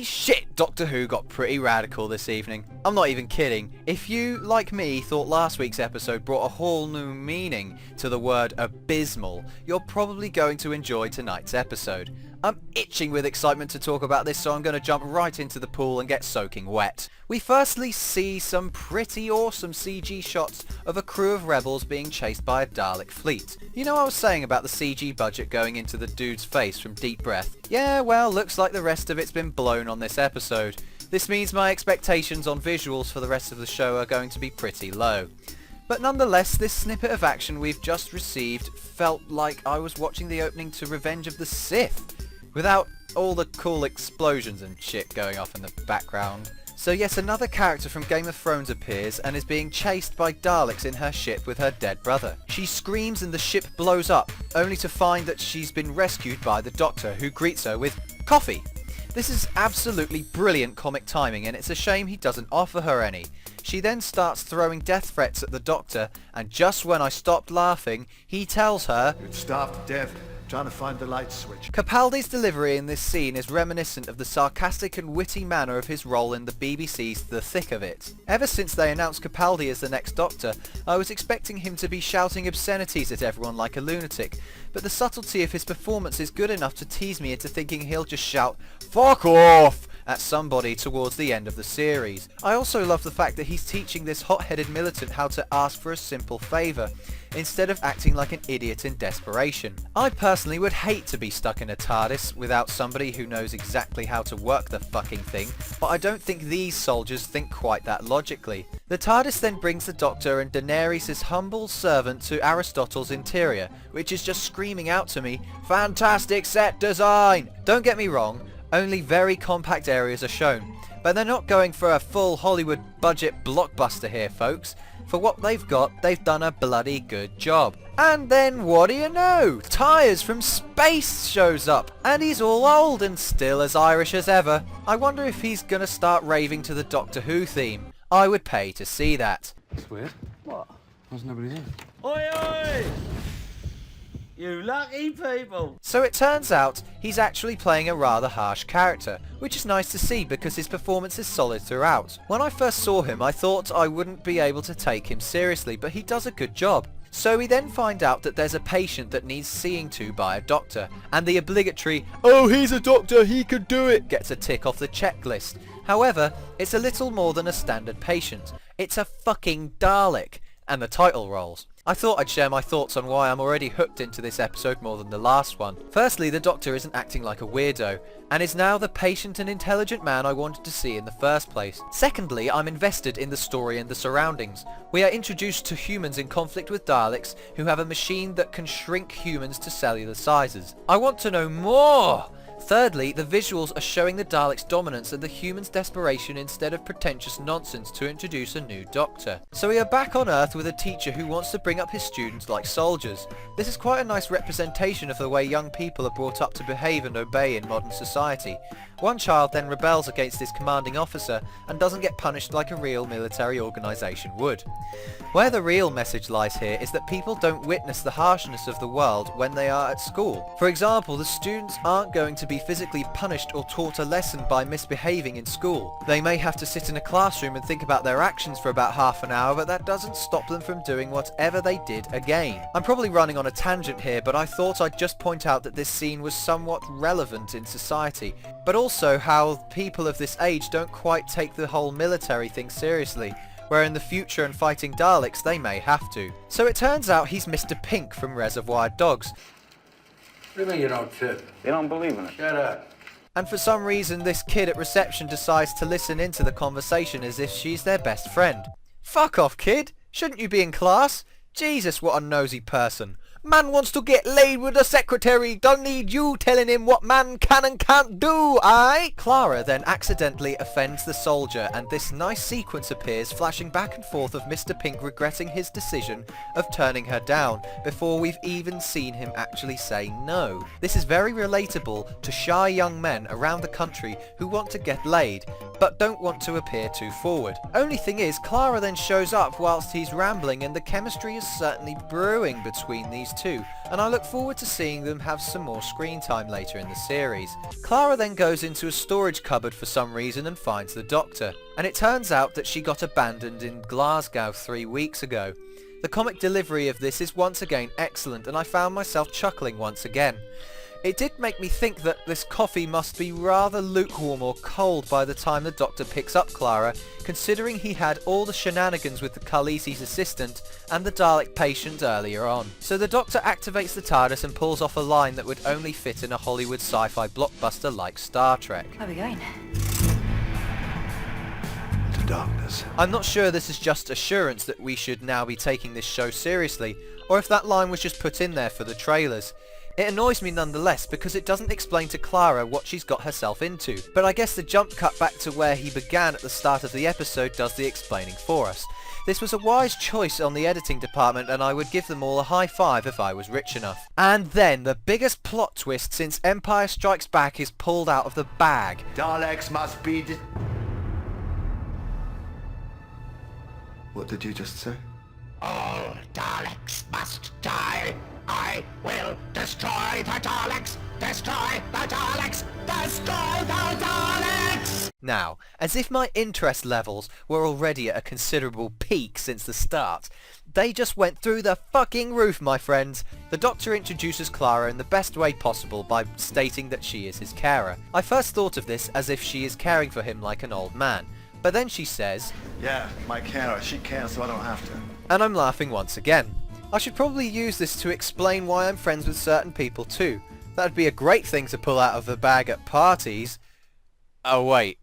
Holy shit, Doctor Who got pretty radical this evening. I'm not even kidding. If you, like me, thought last week's episode brought a whole new meaning to the word abysmal, you're probably going to enjoy tonight's episode. I'm itching with excitement to talk about this, so I'm going to jump right into the pool and get soaking wet. We firstly see some pretty awesome CG shots of a crew of rebels being chased by a Dalek fleet. You know I was saying about the CG budget going into the dude's face from Deep Breath? Yeah, well, looks like the rest of it's been blown on this episode. This means my expectations on visuals for the rest of the show are going to be pretty low. But nonetheless, this snippet of action we've just received felt like I was watching the opening to Revenge of the Sith, without all the cool explosions and shit going off in the background. So yet another character from Game of Thrones appears and is being chased by Daleks in her ship with her dead brother. She screams and the ship blows up, only to find that she's been rescued by the Doctor, who greets her with coffee. This is absolutely brilliant comic timing, and it's a shame he doesn't offer her any. She then starts throwing death threats at the Doctor, and just when I stopped laughing, he tells her, "You'd starve to death trying to find the light switch." Capaldi's delivery in this scene is reminiscent of the sarcastic and witty manner of his role in the BBC's The Thick of It. Ever since they announced Capaldi as the next Doctor, I was expecting him to be shouting obscenities at everyone like a lunatic, but the subtlety of his performance is good enough to tease me into thinking he'll just shout "fuck off" at somebody towards the end of the series. I also love the fact that he's teaching this hot-headed militant how to ask for a simple favour, instead of acting like an idiot in desperation. I personally would hate to be stuck in a Tardis without somebody who knows exactly how to work the fucking thing, but I don't think these soldiers think quite that logically. The Tardis then brings the Doctor and Daenerys' humble servant to Aristotle's interior, which is just screaming out to me, "Fantastic set design!" Don't get me wrong, only very compact areas are shown, but they're not going for a full Hollywood budget blockbuster here, folks. For what they've got, they've done a bloody good job. And then what do you know? Tyres from space shows up, and he's all old and still as Irish as ever. I wonder if he's gonna start raving to the Doctor Who theme. I would pay to see that. It's weird. What? There's nobody there. Oi, oi! You lucky people! So it turns out he's actually playing a rather harsh character, which is nice to see because his performance is solid throughout. When I first saw him I thought I wouldn't be able to take him seriously, but he does a good job. So we then find out that there's a patient that needs seeing to by a doctor, and the obligatory "oh, he's a doctor, he could do it" gets a tick off the checklist. However, it's a little more than a standard patient. It's a fucking Dalek, and the title rolls. I thought I'd share my thoughts on why I'm already hooked into this episode more than the last one. Firstly, the Doctor isn't acting like a weirdo, and is now the patient and intelligent man I wanted to see in the first place. Secondly, I'm invested in the story and the surroundings. We are introduced to humans in conflict with Daleks, who have a machine that can shrink humans to cellular sizes. I want to know more! Thirdly, the visuals are showing the Daleks' dominance and the humans' desperation instead of pretentious nonsense to introduce a new Doctor. So we are back on Earth with a teacher who wants to bring up his students like soldiers. This is quite a nice representation of the way young people are brought up to behave and obey in modern society. One child then rebels against his commanding officer and doesn't get punished like a real military organisation would. Where the real message lies here is that people don't witness the harshness of the world when they are at school. For example, the students aren't going to be physically punished or taught a lesson by misbehaving in school. They may have to sit in a classroom and think about their actions for about half an hour, but that doesn't stop them from doing whatever they did again. I'm probably running on a tangent here, but I thought I'd just point out that this scene was somewhat relevant in society, but also how people of this age don't quite take the whole military thing seriously, where in the future and fighting Daleks they may have to. So it turns out he's Mr. Pink from Reservoir Dogs. What do you mean you don't fit? You don't believe in it? Shut up. And for some reason this kid at reception decides to listen into the conversation as if she's their best friend. Fuck off, kid! Shouldn't you be in class? Jesus, what a nosy person. Man wants to get laid with the secretary, don't need you telling him what man can and can't do, aye? Clara then accidentally offends the soldier, and this nice sequence appears flashing back and forth of Mr. Pink regretting his decision of turning her down before we've even seen him actually say no. This is very relatable to shy young men around the country who want to get laid, but don't want to appear too forward. Only thing is, Clara then shows up whilst he's rambling, and the chemistry is certainly brewing between these two, and I look forward to seeing them have some more screen time later in the series. Clara then goes into a storage cupboard for some reason and finds the Doctor, and it turns out that she got abandoned in Glasgow 3 weeks ago. The comic delivery of this is once again excellent, and I found myself chuckling once again. It did make me think that this coffee must be rather lukewarm or cold by the time the Doctor picks up Clara, considering he had all the shenanigans with the Khaleesi's assistant and the Dalek patient earlier on. So the Doctor activates the Tardis and pulls off a line that would only fit in a Hollywood sci-fi blockbuster like Star Trek. Where are we going? To darkness. I'm not sure this is just assurance that we should now be taking this show seriously, or if that line was just put in there for the trailers. It annoys me nonetheless because it doesn't explain to Clara what she's got herself into, but I guess the jump cut back to where he began at the start of the episode does the explaining for us. This was a wise choice on the editing department, and I would give them all a high five if I was rich enough. And then the biggest plot twist since Empire Strikes Back is pulled out of the bag. Daleks must be What did you just say? All Daleks must die. I will destroy the Daleks! Destroy the Daleks! Destroy the Daleks! Now, as if my interest levels were already at a considerable peak since the start, they just went through the fucking roof, my friends. The Doctor introduces Clara in the best way possible by stating that she is his carer. I first thought of this as if she is caring for him like an old man, but then she says, Yeah, my carer. She can, so I don't have to. and I'm laughing once again. I should probably use this to explain why I'm friends with certain people too. That'd be a great thing to pull out of the bag at parties. Oh wait,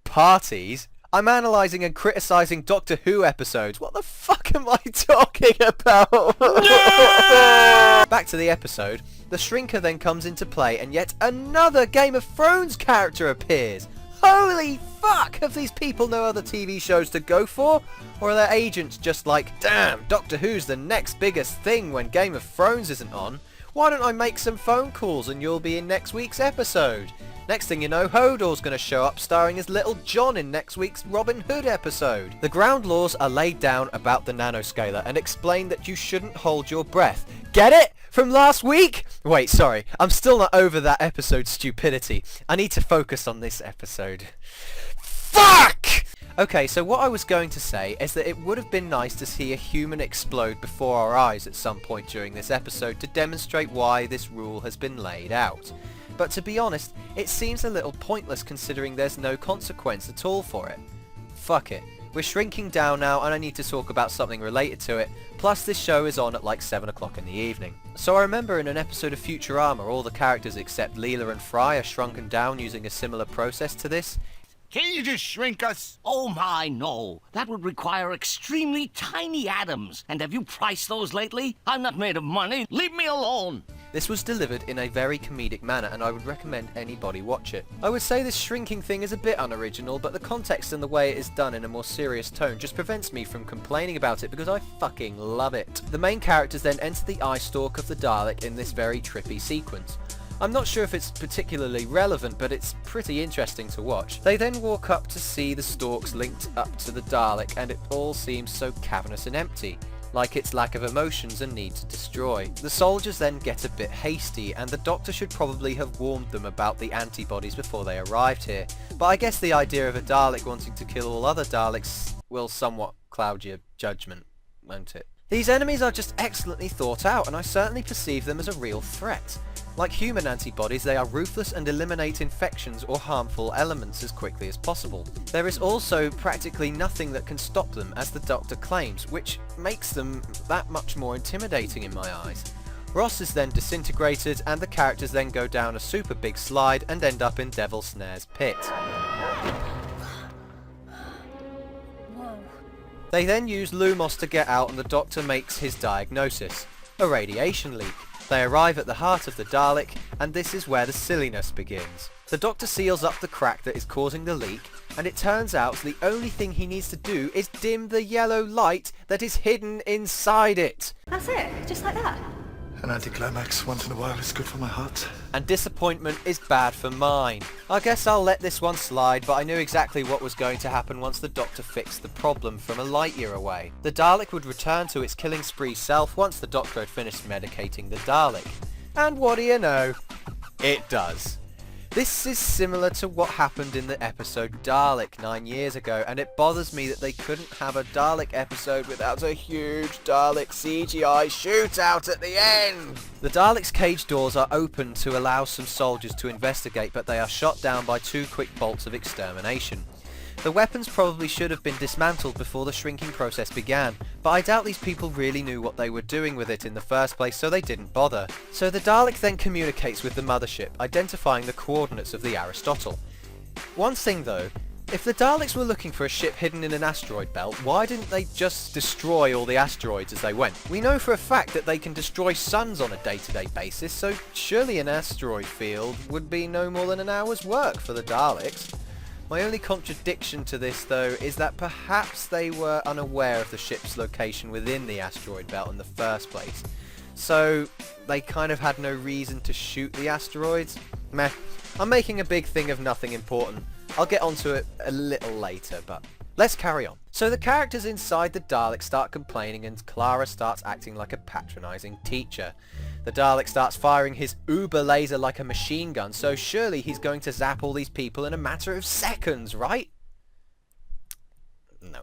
parties? I'm analysing and criticising Doctor Who episodes. What the fuck am I talking about? Back to the episode. The Shrinker then comes into play and yet another Game of Thrones character appears. Holy fuck! Have these people no other TV shows to go for? Or are their agents just like, damn, Doctor Who's the next biggest thing when Game of Thrones isn't on? Why don't I make some phone calls and you'll be in next week's episode? Next thing you know, Hodor's going to show up starring as Little John in next week's Robin Hood episode. The ground laws are laid down about the nanoscaler and explain that you shouldn't hold your breath. Get it? From last week? Wait, sorry. I'm still not over that episode's stupidity. I need to focus on this episode. Fuck! Okay, so what I was going to say is that it would have been nice to see a human explode before our eyes at some point during this episode to demonstrate why this rule has been laid out. But to be honest, it seems a little pointless considering there's no consequence at all for it. Fuck it. We're shrinking down now and I need to talk about something related to it, plus this show is on at like 7 o'clock in the evening. So I remember in an episode of Futurama all the characters except Leela and Fry are shrunken down using a similar process to this. Can you just shrink us? Oh my, no. That would require extremely tiny atoms. And have you priced those lately? I'm not made of money. Leave me alone. This was delivered in a very comedic manner and I would recommend anybody watch it. I would say this shrinking thing is a bit unoriginal, but the context and the way it is done in a more serious tone just prevents me from complaining about it because I fucking love it. The main characters then enter the eye stalk of the Dalek in this very trippy sequence. I'm not sure if it's particularly relevant, but it's pretty interesting to watch. They then walk up to see the stalks linked up to the Dalek and it all seems so cavernous and empty, like its lack of emotions and need to destroy. The soldiers then get a bit hasty and the Doctor should probably have warned them about the antibodies before they arrived here, but I guess the idea of a Dalek wanting to kill all other Daleks will somewhat cloud your judgment, won't it? These enemies are just excellently thought out and I certainly perceive them as a real threat. Like human antibodies, they are ruthless and eliminate infections or harmful elements as quickly as possible. There is also practically nothing that can stop them, as the Doctor claims, which makes them that much more intimidating in my eyes. Ross is then disintegrated and the characters then go down a super big slide and end up in Devil Snare's pit. They then use Lumos to get out and the Doctor makes his diagnosis, a radiation leak. They arrive at the heart of the Dalek, and this is where the silliness begins. The Doctor seals up the crack that is causing the leak, and it turns out the only thing he needs to do is dim the yellow light that is hidden inside it. That's it? Just like that? An anticlimax once in a while is good for my heart. And disappointment is bad for mine. I guess I'll let this one slide, but I knew exactly what was going to happen once the Doctor fixed the problem from a light year away. The Dalek would return to its killing spree self once the Doctor had finished medicating the Dalek. And what do you know? It does. This is similar to what happened in the episode Dalek 9 years ago, and it bothers me that they couldn't have a Dalek episode without a huge Dalek CGI shootout at the end! The Dalek's cage doors are open to allow some soldiers to investigate, but they are shot down by 2 quick bolts of extermination. The weapons probably should have been dismantled before the shrinking process began, but I doubt these people really knew what they were doing with it in the first place, so they didn't bother. So the Dalek then communicates with the mothership, identifying the coordinates of the Aristotle. One thing though, if the Daleks were looking for a ship hidden in an asteroid belt, why didn't they just destroy all the asteroids as they went? We know for a fact that they can destroy suns on a day-to-day basis, so surely an asteroid field would be no more than an hour's work for the Daleks. My only contradiction to this though is that perhaps they were unaware of the ship's location within the asteroid belt in the first place. So they kind of had no reason to shoot the asteroids. Meh. I'm making a big thing of nothing important. I'll get onto it a little later, but let's carry on. So the characters inside the Dalek start complaining and Clara starts acting like a patronising teacher. The Dalek starts firing his uber laser like a machine gun, so surely he's going to zap all these people in a matter of seconds, right? No.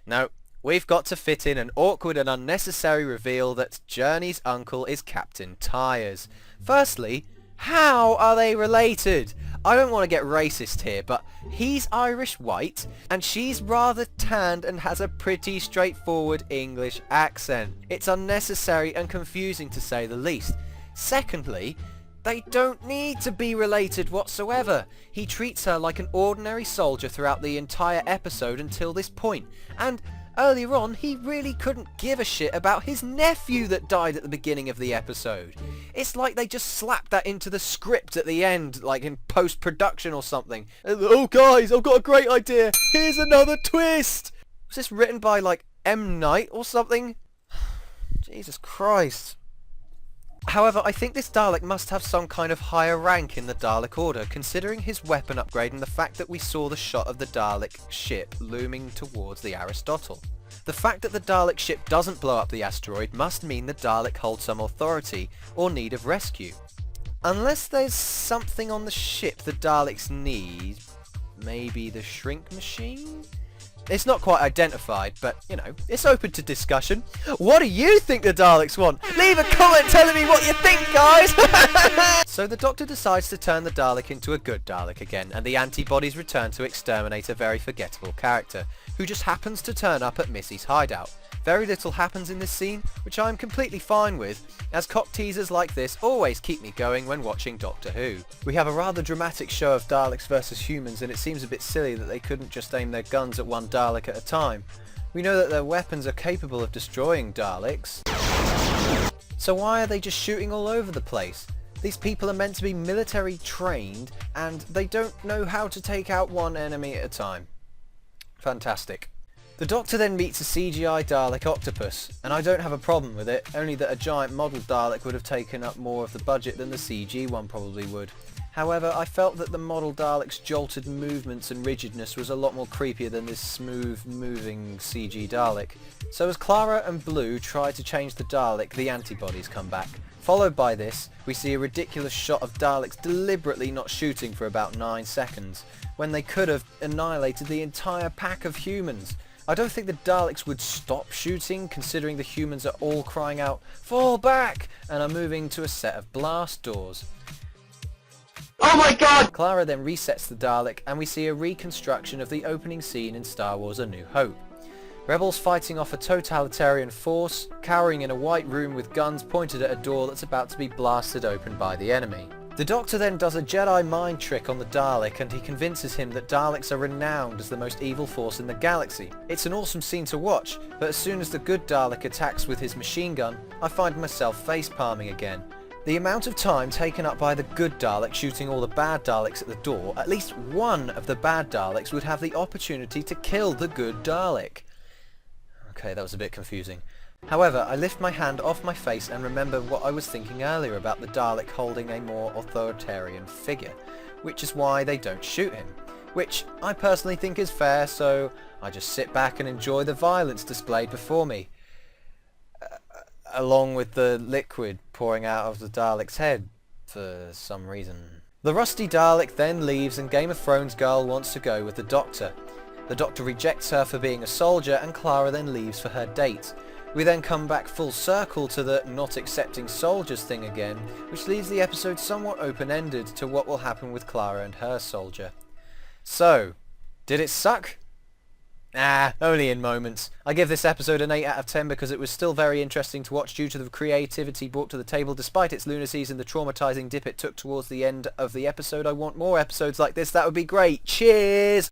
No. We've got to fit in an awkward and unnecessary reveal that Journey's uncle is Captain Tyres. Firstly, how are they related? I don't want to get racist here, but he's Irish white and she's rather tanned and has a pretty straightforward English accent. It's unnecessary and confusing to say the least. Secondly, they don't need to be related whatsoever. He treats her like an ordinary soldier throughout the entire episode until this point, and earlier on, he really couldn't give a shit about his nephew that died at the beginning of the episode. It's like they just slapped that into the script at the end, like in post-production or something. Oh guys, I've got a great idea. Here's another twist. Was this written by like M. Night or something? Jesus Christ. However, I think this Dalek must have some kind of higher rank in the Dalek Order, considering his weapon upgrade and the fact that we saw the shot of the Dalek ship looming towards the Aristotle. The fact that the Dalek ship doesn't blow up the asteroid must mean the Dalek holds some authority or need of rescue. Unless there's something on the ship the Daleks need, maybe the shrink machine? It's not quite identified, but, you know, it's open to discussion. What do you think the Daleks want? Leave a comment telling me what you think, guys! So the Doctor decides to turn the Dalek into a good Dalek again, and the antibodies return to exterminate a very forgettable character, who just happens to turn up at Missy's hideout. Very little happens in this scene, which I'm completely fine with, as cock teasers like this always keep me going when watching Doctor Who. We have a rather dramatic show of Daleks versus humans, and it seems a bit silly that they couldn't just aim their guns at one Dalek at a time. We know that their weapons are capable of destroying Daleks. So why are they just shooting all over the place? These people are meant to be military trained, and they don't know how to take out one enemy at a time. Fantastic. The Doctor then meets a CGI Dalek octopus, and I don't have a problem with it, only that a giant model Dalek would have taken up more of the budget than the CG one probably would. However, I felt that the model Dalek's jolted movements and rigidness was a lot more creepier than this smooth moving CG Dalek. So as Clara and Blue try to change the Dalek, the antibodies come back. Followed by this, we see a ridiculous shot of Daleks deliberately not shooting for about 9 seconds, when they could have annihilated the entire pack of humans. I don't think the Daleks would stop shooting, considering the humans are all crying out, "Fall back!" and are moving to a set of blast doors. Oh my god! Clara then resets the Dalek, and we see a reconstruction of the opening scene in Star Wars A New Hope. Rebels fighting off a totalitarian force, cowering in a white room with guns pointed at a door that's about to be blasted open by the enemy. The Doctor then does a Jedi mind trick on the Dalek, and he convinces him that Daleks are renowned as the most evil force in the galaxy. It's an awesome scene to watch, but as soon as the good Dalek attacks with his machine gun, I find myself face-palming again. The amount of time taken up by the good Dalek shooting all the bad Daleks at the door, at least one of the bad Daleks would have the opportunity to kill the good Dalek. Okay, that was a bit confusing. However, I lift my hand off my face and remember what I was thinking earlier about the Dalek holding a more authoritarian figure, which is why they don't shoot him. Which I personally think is fair, so I just sit back and enjoy the violence displayed before me, along with the liquid pouring out of the Dalek's head for some reason. The rusty Dalek then leaves and Game of Thrones girl wants to go with the Doctor. The Doctor rejects her for being a soldier and Clara then leaves for her date. We then come back full circle to the not accepting soldiers thing again, which leaves the episode somewhat open-ended to what will happen with Clara and her soldier. So, did it suck? Only in moments. I give this episode an 8 out of 10 because it was still very interesting to watch due to the creativity brought to the table despite its lunacies and the traumatizing dip it took towards the end of the episode. I want more episodes like this, that would be great. Cheers!